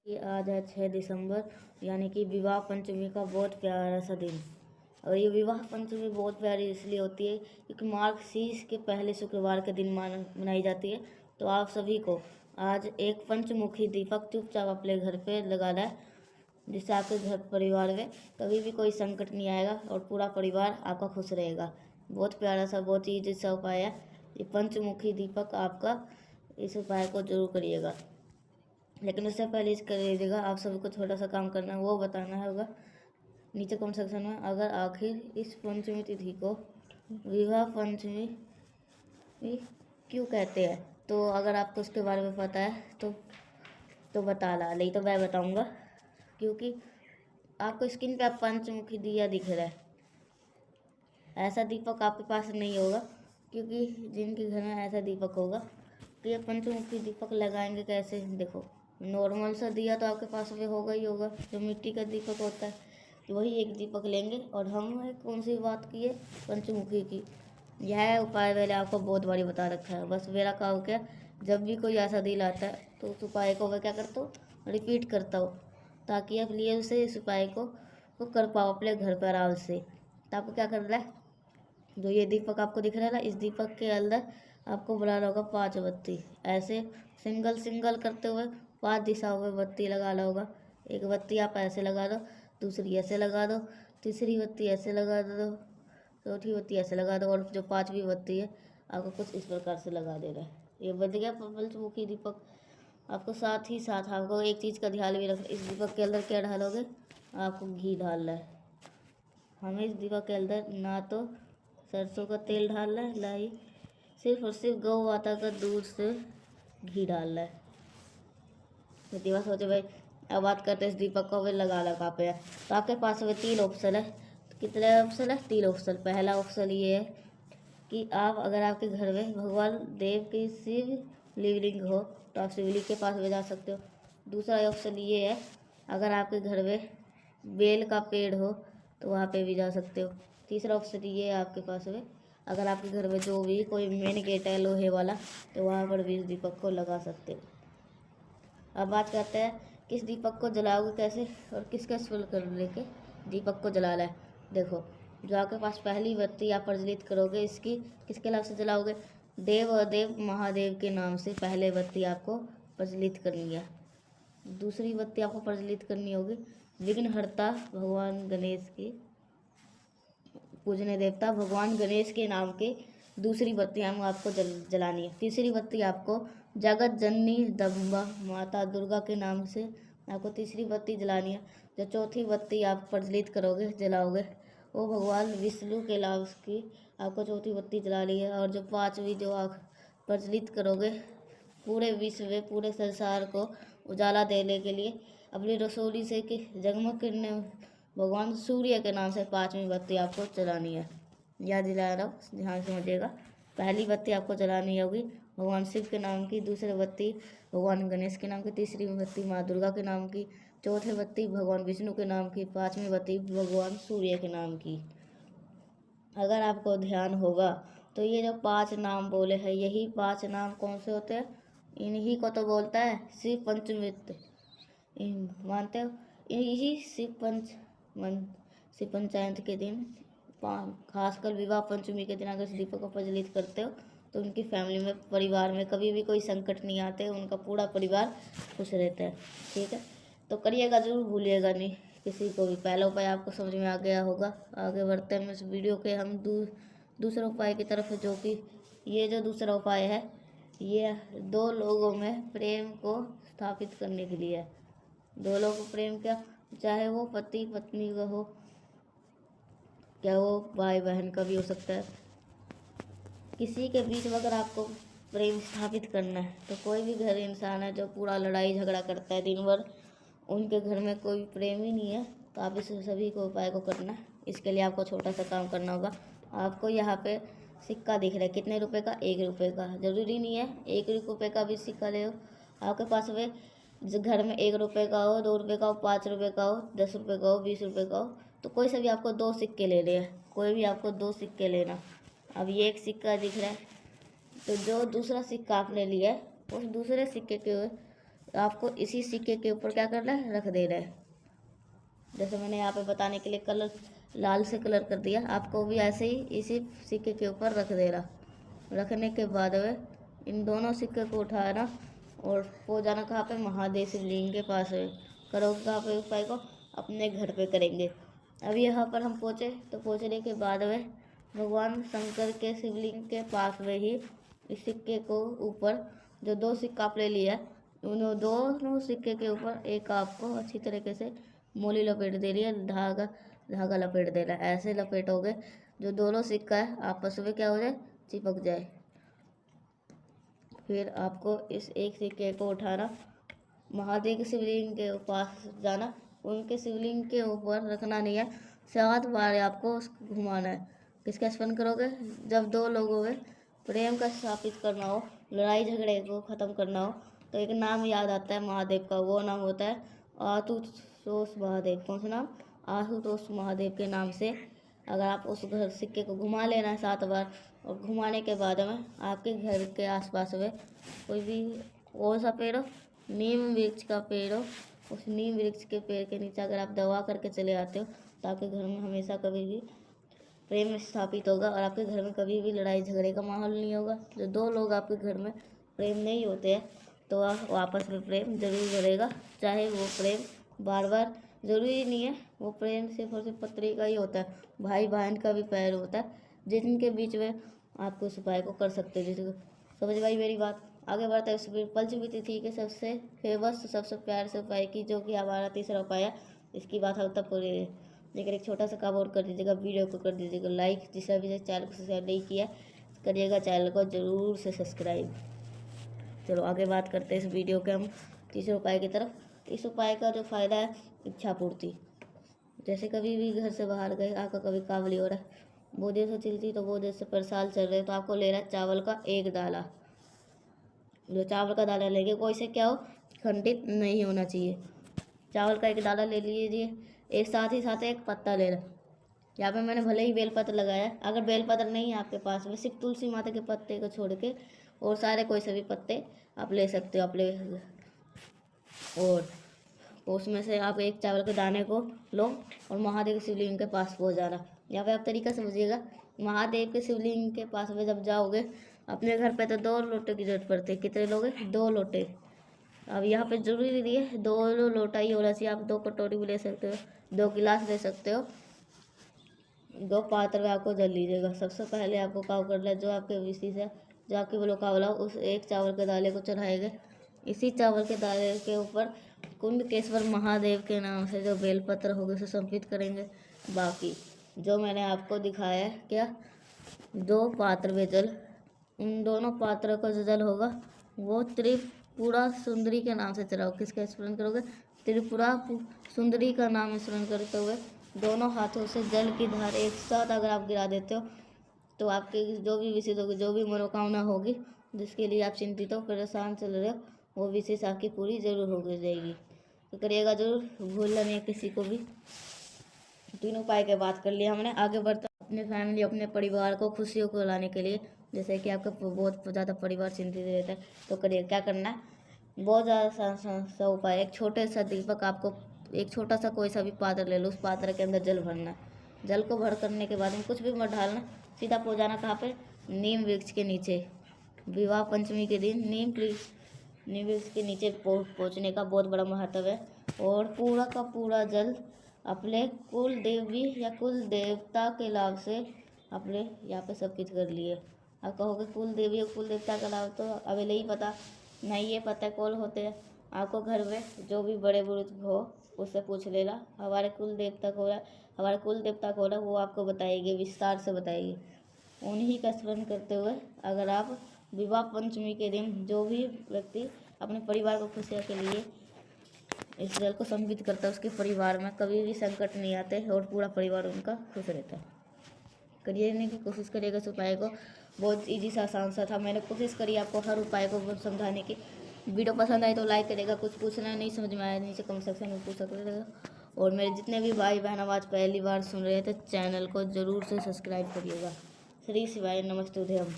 कि आज है 6 दिसंबर, यानी कि विवाह पंचमी का बहुत प्यारा सा दिन। और ये विवाह पंचमी बहुत प्यारी इसलिए होती है क्योंकि मार्ग शीर्ष के पहले शुक्रवार के दिन मनाई जाती है। तो आप सभी को आज एक पंचमुखी दीपक चुपचाप अपने घर पे लगाना है, जिससे आपके घर परिवार में कभी भी कोई संकट नहीं आएगा और पूरा परिवार आपका खुश रहेगा। बहुत प्यारा सा, बहुत ईजी सा उपाय है ये पंचमुखी दीपक आपका। इस उपाय को जरूर करिएगा, लेकिन उससे पहले इसका लीजिएगा आप सभी को छोटा सा काम करना है, वो बताना है होगा नीचे कमेंट सेक्शन में। अगर आखिर इस पंचमी तिथि को विवाह पंचमी क्यों कहते हैं, तो अगर आपको उसके बारे में पता है तो बता ला, नहीं तो मैं बताऊंगा। क्योंकि आपको स्क्रीन पे आप पंचमुखी दिया दिख रहा है, ऐसा दीपक आपके पास नहीं होगा, क्योंकि जिनके घर में ऐसा दीपक होगा तो ये पंचमुखी दीपक लगाएंगे कैसे। देखो, नॉर्मल सा दिया तो आपके पास में होगा ही होगा, जो मिट्टी का दीपक होता है, तो वही एक दीपक लेंगे। और हम कौन सी बात की है, पंचमुखी की। यह उपाय मैंने आपको बहुत बारी बता रखा है, बस मेरा काम क्या, जब भी कोई ऐसा दिल आता है तो उस उपाय को मैं क्या करता हूँ, रिपीट करता हूँ, ताकि आप लिए उसे इस उपाय को कर पाओ अपने घर पर आराम से। तो आपको क्या करना है, जो ये दीपक आपको दिख रहा है ना, इस दीपक के अंदर आपको बनाना होगा 5 बत्ती। ऐसे सिंगल सिंगल करते हुए 5 दिशाओं में बत्ती लगाना होगा। एक बत्ती आप ऐसे लगा दो, दूसरी ऐसे लगा दो, तीसरी बत्ती ऐसे लगा दो, चौथी बत्ती ऐसे लगा दो, और जो 5वीं बत्ती है आपको कुछ इस प्रकार से लगा देना है। ये बन गया पंचमुखी दीपक। आपको साथ ही साथ आपको एक चीज़ का ध्यान भी रखना, इस दीपक के अंदर क्या डालोगे, आपको घी डालना है। हमें इस दीपक के अंदर ना तो सरसों का तेल डालना है, ना ही सिर्फ और सिर्फ गौ माता का दूध से घी डालना है। तो दीवा सोचे भाई, अब बात करते हैं इस दीपक को हमें लगाना कहाँ पे है। तो आपके पास में 3 ऑप्शन है। तो कितने ऑप्शन है, 3 ऑप्शन। पहला ऑप्शन ये है कि आप, अगर आपके घर में भगवान देव की शिवलिंग हो तो आप शिवलिंग के पास में जा सकते हो। दूसरा ऑप्शन ये है, अगर आपके घर में बेल का पेड़ हो तो वहाँ पे भी जा सकते हो। तीसरा ऑप्शन ये है आपके पास में, अगर आपके घर में जो भी कोई मेन गेट है लोहे वाला, तो वहाँ पर भी इस दीपक को लगा सकते हो। अब बात करते हैं किस दीपक को जलाओगे कैसे, और किसका स्मरण कर लेके दीपक को जलाना है। देखो, जो आपके पास पहली बत्ती आप प्रज्वलित करोगे, इसकी किसके नाम से जलाओगे, देव और देव महादेव के नाम से पहले बत्ती आपको प्रज्वलित करनी है। दूसरी बत्ती आपको प्रज्वलित करनी होगी विघ्नहर्ता भगवान गणेश की, पूजने देवता भगवान गणेश के नाम के दूसरी बत्ती हम आपको जलानी है। तीसरी बत्ती आपको जगत जननी दम्बा माता दुर्गा के नाम से आपको तीसरी बत्ती जलानी है। जो चौथी बत्ती आप प्रज्वलित करोगे, जलाओगे, वो भगवान विष्णु के नाम की आपको चौथी बत्ती जलानी है। और जो 5वीं जो आप प्रज्वलित करोगे, पूरे विश्व में, पूरे संसार को उजाला देने के लिए अपनी रसोई से कि जगमग करने भगवान सूर्य के नाम से 5वीं बत्ती आपको जलानी है। याद दिला रहा हूँ, ध्यान समझिएगा। पहली बत्ती आपको जलानी होगी भगवान शिव के नाम की, दूसरी बत्ती भगवान गणेश के नाम की, तीसरी बत्ती माँ दुर्गा के नाम की, चौथी बत्ती भगवान विष्णु के नाम की, 5वीं बत्ती भगवान सूर्य के नाम की। अगर आपको ध्यान होगा तो ये जो 5 नाम बोले हैं, यही 5 नाम कौन से होते हैं, इन्हीं को तो बोलता है शिव पंचमित। मानते हो, यही शिव पंचायत के दिन, खासकर विवाह पंचमी के दिन अगर इस दीपक को प्रज्वलित करते हो तो उनकी फैमिली में, परिवार में कभी भी कोई संकट नहीं आते, उनका पूरा परिवार खुश रहता है। ठीक है, तो करिएगा जरूर, भूलिएगा नहीं किसी को भी। पहला उपाय आपको समझ में आ गया होगा। आगे बढ़ते हैं इस वीडियो के हम दूसरे उपाय की तरफ, जो कि ये जो दूसरा उपाय है, ये 2 लोगों में प्रेम को स्थापित करने के लिए है। 2 लोगों को प्रेम, क्या चाहे वो पति पत्नी का हो, क्या वो भाई बहन का भी हो सकता है, किसी के बीच में अगर आपको प्रेम स्थापित करना है, तो कोई भी घर इंसान है जो पूरा लड़ाई झगड़ा करता है दिन भर, उनके घर में कोई प्रेम ही नहीं है, तो आप इस सभी को उपाय को करना है। इसके लिए आपको छोटा सा काम करना होगा। आपको यहाँ पे सिक्का दिख रहा है, कितने रुपए का, 1 रुपये का। ज़रूरी नहीं है 1 रुपये का भी सिक्का ले हो, आपके पास में घर में 1 रुपये का हो, 2 रुपये का हो, 5 रुपये का हो, 10 रुपये का हो, 20 रुपये का हो, तो कोई से भी आपको 2 सिक्के लेने हैं, कोई भी आपको 2 सिक्के लेना। अब ये एक सिक्का दिख रहा है, तो जो दूसरा सिक्का आपने लिया है, उस दूसरे सिक्के के आपको इसी सिक्के के ऊपर क्या करना है, रख देना है। जैसे मैंने यहाँ पे बताने के लिए कलर लाल से कलर कर दिया, आपको भी ऐसे ही इसी सिक्के के ऊपर रख देना। रखने के बाद में इन दोनों सिक्के को उठाना और वो जाना कहाँ पे, महादेव शिवलिंग के पास है। करोगे कहाँ पे उपाय को, अपने घर पे करेंगे। अभी यहाँ पर हम पहुँचे, तो पहुँचने के बाद में भगवान शंकर के शिवलिंग के पास में ही इस सिक्के को ऊपर जो 2 सिक्का आप ले लिया, उन दोनों सिक्के के ऊपर एक आपको अच्छी तरीके से मोली लपेट दे रही है, धागा लपेट देना है। ऐसे लपेटोगे जो दोनों सिक्का है आपस में क्या हो जाए, चिपक जाए। फिर आपको इस एक सिक्के को उठाना, महादेव के शिवलिंग के पास जाना, उनके शिवलिंग के ऊपर रखना नहीं है, 7 बार आपको उसको घुमाना है। किसका स्मरण करोगे, जब 2 लोगों में प्रेम का स्थापित करना हो, लड़ाई झगड़े को ख़त्म करना हो, तो एक नाम याद आता है महादेव का, वो नाम होता है आशुतोष महादेव। कौन सा नाम, आशुतोष महादेव के नाम से अगर आप उस घर सिक्के को घुमा लेना है 7 बार, और घुमाने के बाद में आपके घर के आसपास में कोई भी कौन सा पेड़ हो, नीम वृक्ष का पेड़ हो, उस नीम वृक्ष के पेड़ के नीचे अगर आप दवा करके चले आते हो, तो आपके घर में हमेशा कभी भी प्रेम स्थापित होगा और आपके घर में कभी भी लड़ाई झगड़े का माहौल नहीं होगा। जो 2 लोग आपके घर में प्रेम नहीं होते हैं, तो आपस में प्रेम जरूर बढ़ेगा। चाहे वो प्रेम बार बार ज़रूरी नहीं है, वो प्रेम सिर्फ और सिर्फ पत्री का ही होता है, भाई बहन का भी प्यार होता है, जिनके बीच में आपको उस उपाय को कर सकते हैं। जिसको समझ भाई मेरी बात, आगे बढ़ता है। उस पंचमी तिथि के सबसे फेमस, सबसे प्यार से उपाय की, जो कि हमारा तीसरा उपाय है, इसकी बात हम तब करेंगे। लेकिन एक छोटा सा काम और कर दीजिएगा, वीडियो को कर दीजिएगा लाइक, जिसने भी चैनल को सब्सक्राइब नहीं किया करिएगा, चैनल को ज़रूर से सब्सक्राइब। चलो आगे बात करते हैं इस वीडियो के हम तीसरे उपाय की तरफ। इस उपाय का जो फ़ायदा है, इच्छा पूर्ति। जैसे कभी भी घर से बाहर गए, आपका कभी काबली हो रहा है, बहुत देर से चलती, तो बहुत देर से परेशान चल रहे, तो आपको लेना है चावल का 1 दाना। जो चावल का दाना लेंगे कोई से क्या हो, खंडित नहीं होना चाहिए। चावल का 1 दाना ले लीजिए, एक साथ ही साथ एक पत्ता लेना। यहाँ पे मैंने भले ही बेलपत्र लगाया, अगर बेलपत्र नहीं है आपके पास में, सिर्फ तुलसी माता के पत्ते को छोड़ के और सारे कोई से भी पत्ते आप ले सकते हो। आप ले और उसमें से आप एक चावल के दाने को लो और महादेव के शिवलिंग के पास पहुँच जाना। यहाँ पे आप तरीका समझिएगा, महादेव के शिवलिंग के पास में जब जाओगे, अपने घर पे तो 2 लोटे की जरूरत पड़ती है। कितने लोगे, 2 लोटे। अब यहाँ पे जरूरी नहीं है 2 लोटा ही होना चाहिए, आप 2 कटोरी भी ले सकते हो, 2 गिलास ले सकते हो, 2 पात्र में आपको जल लीजिएगा। सबसे पहले आपको काम करना है, जो आपके विशेष है, जो आपकी मनोकामना हो, उस एक चावल के दाने को चढ़ाएंगे। इसी चावल के दाने के ऊपर कुंडकेश्वर महादेव के नाम से जो बेलपत्र होगा उसे समर्पित करेंगे। बाकी जो मैंने आपको दिखाया है, क्या 2 पात्र में जल, उन दोनों पात्रों का जो जल होगा वो त्रिपुरा सुंदरी के नाम से चढ़ाओ। किसका स्मरण करोगे, त्रिपुरा सुंदरी का नाम स्मरण करते हुए दोनों हाथों से जल की धार एक साथ अगर आप गिरा देते हो, तो आपके जो भी विशेष होगी, जो भी मनोकामना होगी, जिसके लिए आप चिंतित हो, परेशान चल रहे हो, वो विशेष आपकी पूरी जरूर हो जाएगी। तो करिएगा जरूर, भूलना नहीं है किसी को भी। 3 उपाय की बात कर लिया हमने। आगे बढ़ता अपने फैमिली, अपने परिवार को खुशियों को लाने के लिए। जैसे कि आपका बहुत ज़्यादा परिवार चिंतित रहता है, तो करिए क्या करना है, बहुत ज़्यादा सा उपाय। एक छोटे सा दीपक, आपको एक छोटा सा कोई सा भी पात्र ले लो, उस पात्र के अंदर जल भरना। जल को भर करने के बाद में कुछ भी मत डालना, सीधा पहुँच जाना कहाँ पे, नीम वृक्ष के नीचे। विवाह पंचमी के दिन नीम वृक्ष के नीचे पहुँचने का बहुत बड़ा महत्व है। और पूरा का पूरा जल अपने कुल देवी या कुल देवता के लाभ से अपने यहाँ पे सब कुछ कर लिए। आप कहोगे कुल देवी और कुल देवता का लाभ, तो अभी नहीं पता, नहीं ये पता कौन होते हैं। आपको घर में जो भी बड़े बुजुर्ग हो उससे पूछ लेना, हमारे कुल देवता को है, हमारे कुल देवता को है, वो आपको बताएंगे, विस्तार से बताएंगे। उन्हीं का स्मरण करते हुए अगर आप विवाह पंचमी के दिन, जो भी व्यक्ति अपने परिवार को खुशियों के लिए इस जल को समर्पित करता है, उसके परिवार में कभी भी संकट नहीं आते और पूरा परिवार उनका खुश रहता है। करिए की कोशिश करिएगा इस उपाय को, बहुत ईजी सा आसान सा था। मैंने कोशिश करी आपको हर उपाय को समझाने की। वीडियो पसंद आए तो लाइक करेगा, कुछ पूछना नहीं समझ में आया नीचे कमेंट सेक्शन में पूछ सकते। और मेरे जितने भी भाई बहन आवाज़ पहली बार सुन रहे थे, चैनल को ज़रूर से सब्सक्राइब करिएगा। श्री शिवाय, नमस्ते, उदयम।